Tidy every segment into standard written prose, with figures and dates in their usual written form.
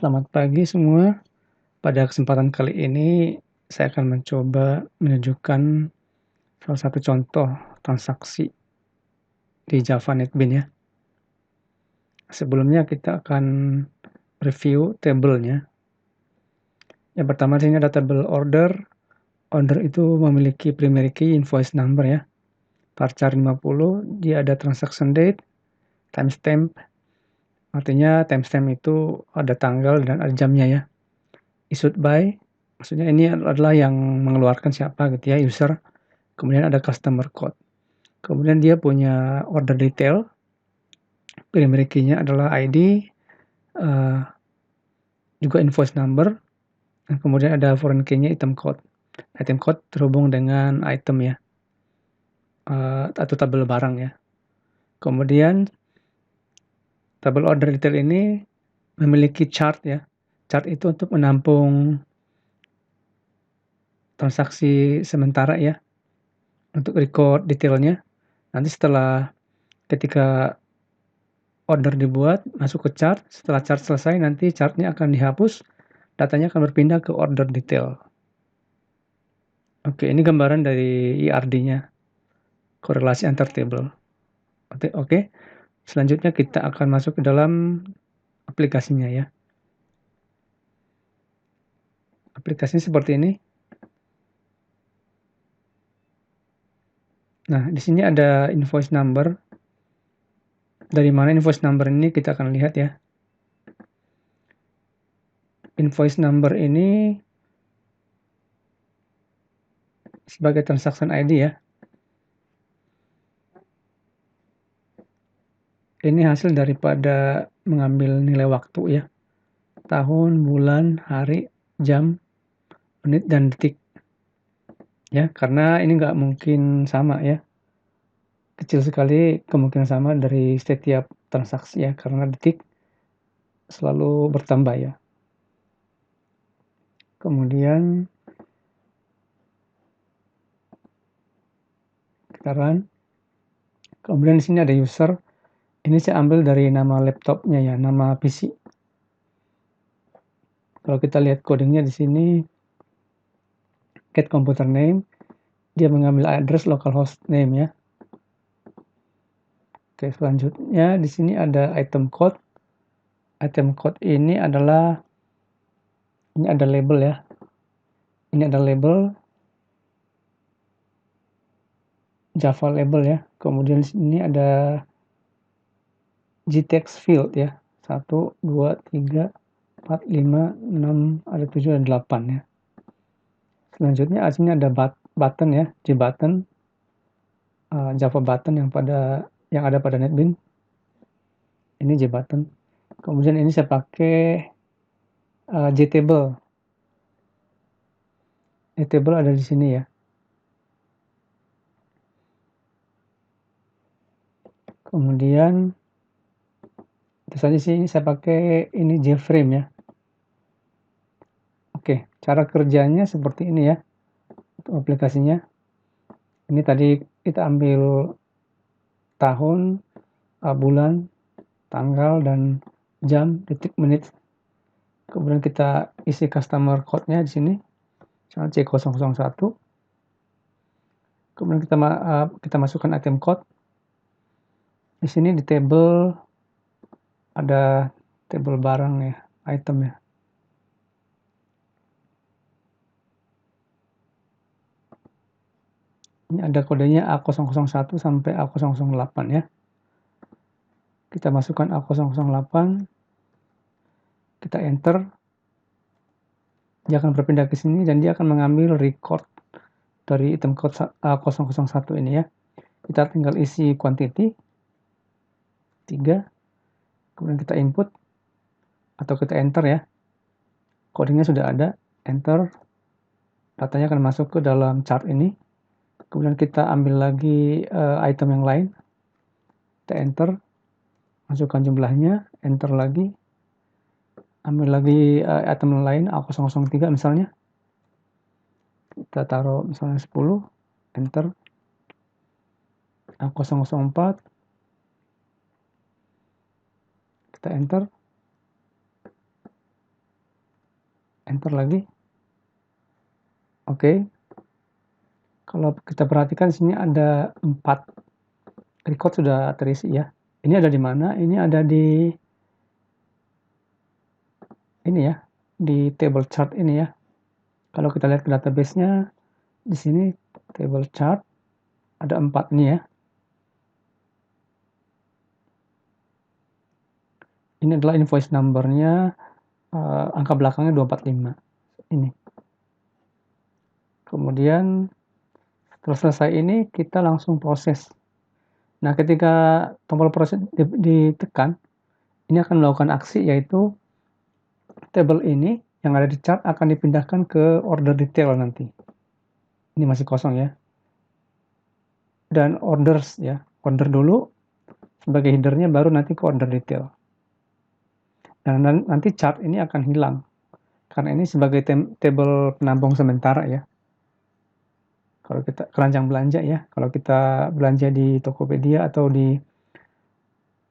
Selamat pagi semua. Pada kesempatan kali ini, saya akan mencoba menunjukkan salah satu contoh transaksi di Java NetBeans ya. Sebelumnya kita akan review tabelnya. Yang pertama di sini ada tabel order. Order itu memiliki primary key, invoice number ya. Varchar 50, dia ada transaction date, timestamp. Artinya timestamp itu ada tanggal dan ada jamnya ya. Issued by, maksudnya ini adalah yang mengeluarkan siapa gitu ya, user. Kemudian ada customer code. Kemudian dia punya order detail, primary key-nya adalah ID, juga invoice number, dan kemudian ada foreign key-nya item code. Item code terhubung dengan item ya, atau tabel barang ya. Kemudian tabel order detail ini memiliki chart ya. Chart itu untuk menampung transaksi sementara ya, untuk record detailnya. Nanti setelah ketika order dibuat, masuk ke chart, setelah chart selesai nanti chartnya akan dihapus, datanya akan berpindah ke order detail. Oke, ini gambaran dari ERD-nya, korelasi antar table. Oke. Selanjutnya kita akan masuk ke dalam aplikasinya ya. Aplikasinya seperti ini. Nah, di sini ada invoice number. Dari mana invoice number ini kita akan lihat ya. Invoice number ini sebagai transaction ID ya. Ini hasil daripada mengambil nilai waktu ya. Tahun, bulan, hari, jam, menit, dan detik. Ya, karena ini nggak mungkin sama ya. Kecil sekali kemungkinan sama dari setiap transaksi ya, karena detik selalu bertambah ya. Kemudian kita run. Kemudian di sini ada user. Ini saya ambil dari nama laptopnya ya, nama PC. Kalau kita lihat codingnya di sini, get computer name, dia mengambil address localhost name ya. Oke, selanjutnya di sini ada item code. Item code ini ada label ya. Ini ada label Java label ya. Kemudian di sini ada gtext field ya. 1, 2, 3, 4, 5, 6, ada 7, ada 8 ya. Selanjutnya di sini ada button ya, JButton, Java button yang ada pada NetBeans. Ini JButton. Kemudian ini saya pakai JTable. JTable ada di sini ya. Kemudian itu saja sih saya pakai ini JFrame ya. Oke, cara kerjanya seperti ini ya. Untuk aplikasinya. Ini tadi kita ambil tahun, bulan, tanggal, dan jam, detik, menit. Kemudian kita isi customer code-nya di sini. Misalnya C001. Kemudian kita masukkan item code. Di sini di table ada table barang ya, item ya. Ini ada kodenya A001 sampai A008 ya. Kita masukkan A008, kita enter. Dia akan berpindah ke sini dan dia akan mengambil record dari item code A001 ini ya. Kita tinggal isi quantity 3, kemudian kita input atau kita enter ya. Codingnya sudah ada, enter. Datanya akan masuk ke dalam chart ini. Kemudian kita ambil lagi item yang lain, kita enter, masukkan jumlahnya, enter lagi, ambil lagi item yang lain, A003 misalnya, kita taruh misalnya 10, enter, A004, kita enter, enter lagi. Oke. Kalau kita perhatikan sini ada 4 record sudah terisi ya. Ini ada di mana? Ini ada di ini ya, di table chart ini ya. Kalau kita lihat ke database-nya, di sini table chart ada 4 ini ya. Ini adalah invoice number-nya, angka belakangnya 245 ini. Kemudian setelah selesai ini kita langsung proses. Nah, ketika tombol proses ditekan, ini akan melakukan aksi, yaitu tabel ini yang ada di chart akan dipindahkan ke order detail nanti. Ini masih kosong ya. Dan orders ya, order dulu sebagai headernya, baru nanti ke order detail. Dan nanti chart ini akan hilang karena ini sebagai tabel penampung sementara ya. Kalau kita keranjang belanja ya, kalau kita belanja di Tokopedia atau di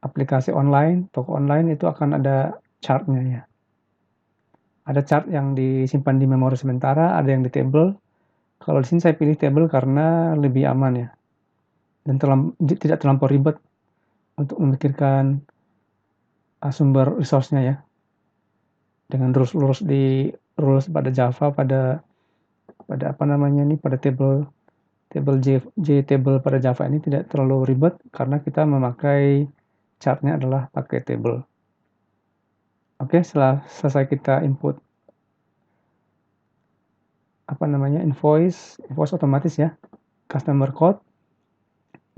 aplikasi online, toko online, itu akan ada chart-nya ya. Ada chart yang disimpan di memori sementara, ada yang di table. Kalau di sini saya pilih table karena lebih aman ya, dan tidak terlampau ribet untuk memikirkan sumber resource-nya ya. Dengan rules pada Java, pada apa namanya ini, pada table JTable pada Java ini tidak terlalu ribet karena kita memakai chart-nya adalah pakai table. Oke, setelah selesai kita input apa namanya, invoice otomatis ya, customer code,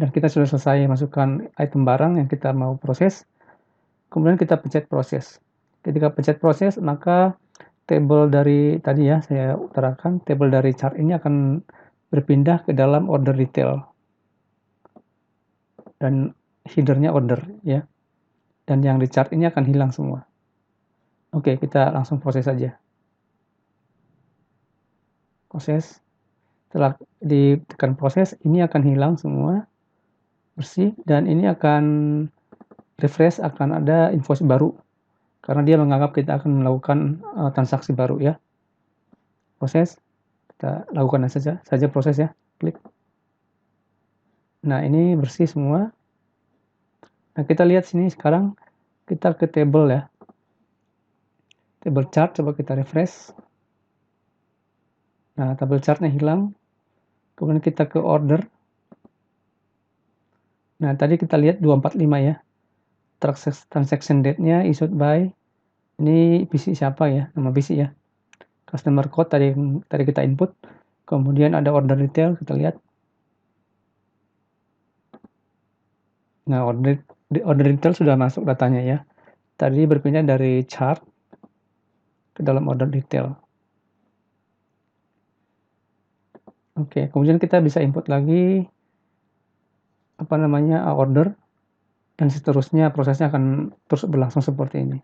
dan kita sudah selesai masukkan item barang yang kita mau proses. Kemudian kita pencet proses. Ketika pencet proses, maka table dari tadi ya, saya utarakan, table dari chart ini akan berpindah ke dalam order detail dan headernya order ya, dan yang di chart ini akan hilang semua. Oke, kita langsung proses saja. Proses. Setelah ditekan proses, ini akan hilang semua, bersih, dan ini akan refresh, akan ada invoice baru karena dia menganggap kita akan melakukan transaksi baru ya. Proses, kita lakukan saja proses ya, klik. Nah, ini bersih semua. Nah, kita lihat sini sekarang, kita ke table ya, table chart, coba kita refresh. Nah, table chartnya hilang. Kemudian kita ke order. Nah, tadi kita lihat 245 ya, transaction date-nya issued by, ini PC siapa ya, nama PC ya, customer code tadi kita input. Kemudian ada order detail, kita lihat. Nah, order detail sudah masuk datanya ya. Tadi berpindah dari chart ke dalam order detail. Oke, kemudian kita bisa input lagi apa namanya, order, dan seterusnya prosesnya akan terus berlangsung seperti ini.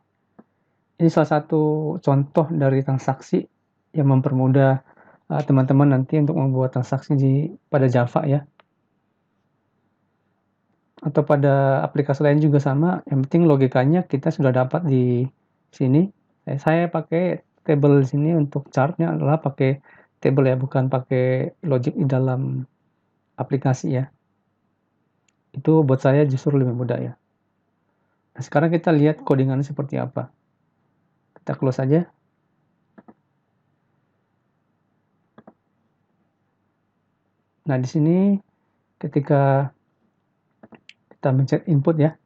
Ini salah satu contoh dari transaksi yang mempermudah teman-teman nanti untuk membuat transaksi pada Java ya, atau pada aplikasi lain juga sama. Yang penting logikanya kita sudah dapat di sini. Saya pakai table di sini untuk chart-nya adalah pakai table ya, bukan pakai logic di dalam aplikasi ya. Itu buat saya justru lebih mudah ya. Nah, sekarang kita lihat codingannya seperti apa. Kita close saja. Nah, di sini ketika kita mencet input ya,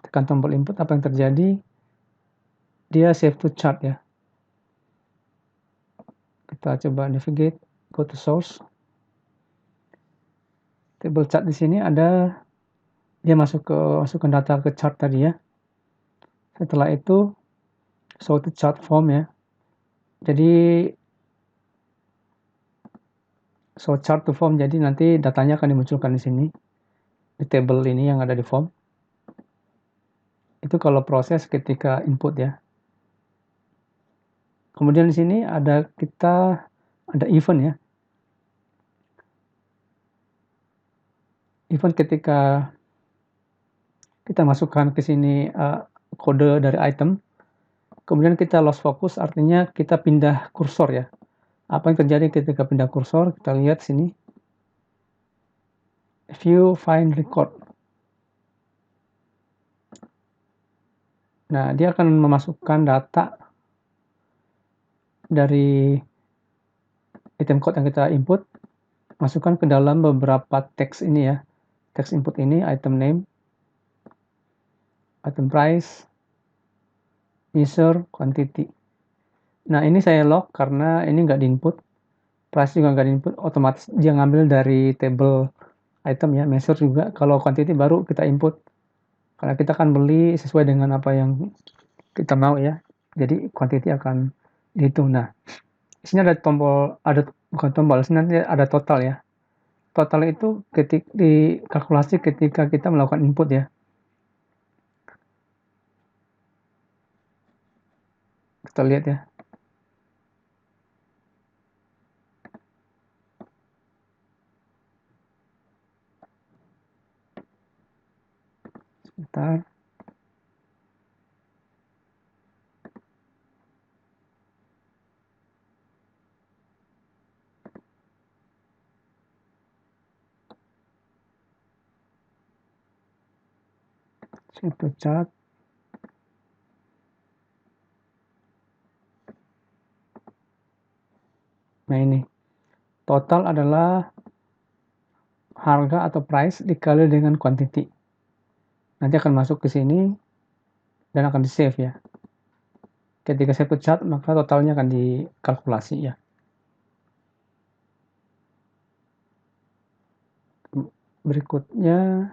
tekan tombol input, apa yang terjadi? Dia save to chart ya. Kita coba navigate, go to source. Table chart di sini ada, dia masukkan data ke chart tadi ya. Setelah itu show to chart form ya. Jadi show chart to form, jadi nanti datanya akan dimunculkan di sini, di table ini yang ada di form. Itu kalau proses ketika input ya. Kemudian di sini ada event ya. Event ketika kita masukkan ke sini kode dari item, Kemudian kita lost focus, artinya kita pindah kursor ya. Apa yang terjadi ketika pindah kursor? Kita lihat sini. View find record. Nah, dia akan memasukkan data dari item code yang kita input, masukkan ke dalam beberapa teks ini ya. Teks input ini, item name, item price, user, quantity. Nah, ini saya lock karena ini nggak diinput. Price juga nggak diinput, otomatis dia ngambil dari table item ya. Measure juga, kalau quantity baru kita input. Karena kita akan beli sesuai dengan apa yang kita mau ya. Jadi quantity akan dihitung. Nah, di sini ada tombol, bukan tombol, sini nanti ada total ya. Total itu dikalkulasi ketika kita melakukan input ya. Kita lihat ya. Sebentar. Itu chart. Nah ini, total adalah harga atau price dikali dengan quantity. Nanti akan masuk ke sini dan akan di save ya. Ketika saya pencet, maka totalnya akan dikalkulasi ya. Berikutnya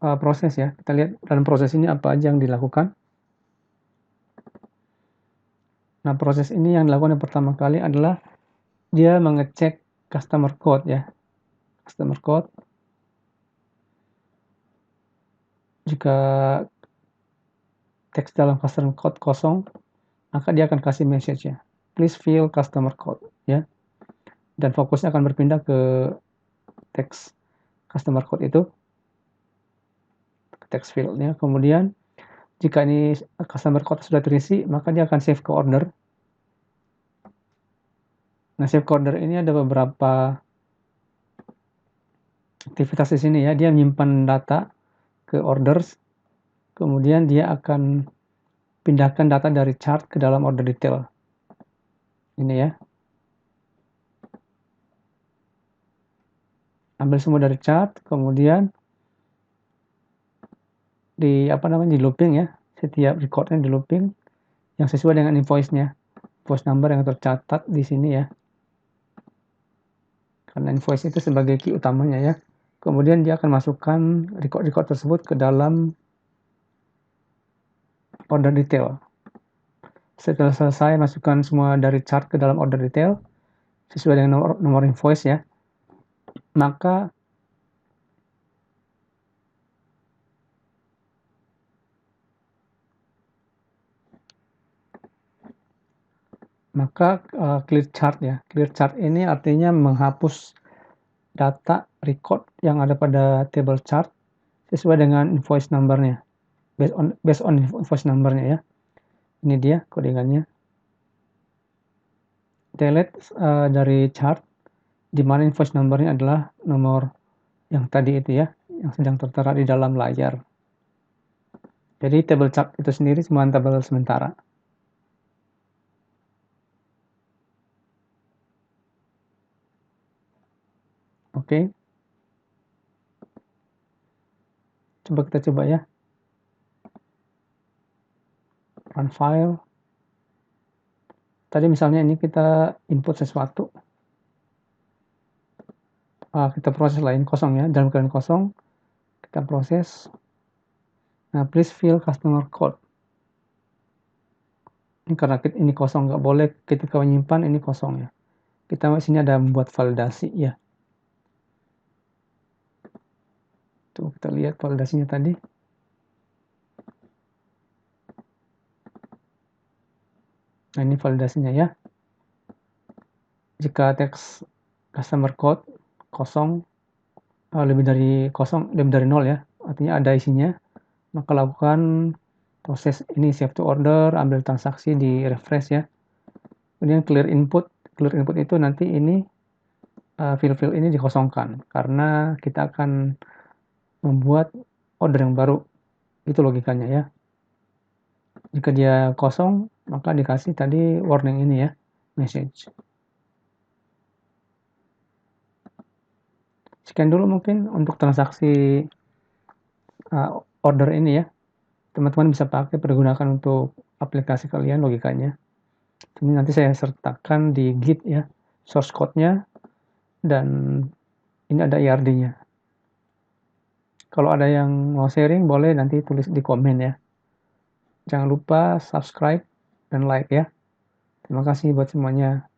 proses ya. Kita lihat dalam proses ini apa aja yang dilakukan. Nah, proses ini yang dilakukan yang pertama kali adalah dia mengecek customer code ya. Customer code. Jika teks dalam customer code kosong, maka dia akan kasih message ya. Please fill customer code ya. Dan fokusnya akan berpindah ke teks customer code itu, ke teks fieldnya. Kemudian jika ini customer code sudah terisi, maka dia akan save ke order. Nah, save ke order ini ada beberapa aktivitas di sini ya. Dia menyimpan data ke orders, kemudian dia akan pindahkan data dari chart ke dalam order detail. Ini ya. Ambil semua dari chart, kemudian di looping ya. Setiap recordnya di looping yang sesuai dengan invoice-nya. Invoice number yang tercatat di sini ya. Karena invoice itu sebagai key utamanya ya. Kemudian dia akan masukkan record-record tersebut ke dalam order detail. Setelah selesai masukkan semua dari chart ke dalam order detail sesuai dengan nomor invoice ya, maka clear chart ya. Clear chart ini artinya menghapus data record yang ada pada table chart sesuai dengan invoice number-nya. Based on invoice number-nya ya. Ini dia codingannya. Delete dari chart di mana invoice number-nya adalah nomor yang tadi itu ya, yang sedang tertera di dalam layar. Jadi table chart itu sendiri cuma tabel sementara. Oke. Coba kita coba ya. Run file. Tadi misalnya ini kita input sesuatu. Kita proses lain kosong ya, dalam keadaan kosong. Kita proses. Nah, please fill customer code. Ini karena ini kosong, nggak boleh ketika menyimpan ini kosong ya. Kita di sini ada membuat validasi ya. Tuh, kita lihat validasinya tadi. Nah, ini validasinya ya. Jika teks customer code kosong, lebih dari 0 ya, artinya ada isinya, maka lakukan proses ini save to order, ambil transaksi di refresh ya. Kemudian clear input itu nanti ini field-field ini dikosongkan karena kita akan membuat order yang baru. Itu logikanya ya. Jika dia kosong, maka dikasih tadi warning ini ya, message. Sekian dulu mungkin untuk transaksi order ini ya. Teman-teman bisa pakai pergunakan untuk aplikasi kalian logikanya. Ini nanti saya sertakan di Git ya, source code-nya, dan ini ada IRD-nya. Kalau ada yang mau sharing boleh nanti tulis di komen ya. Jangan lupa subscribe dan like ya. Terima kasih buat semuanya.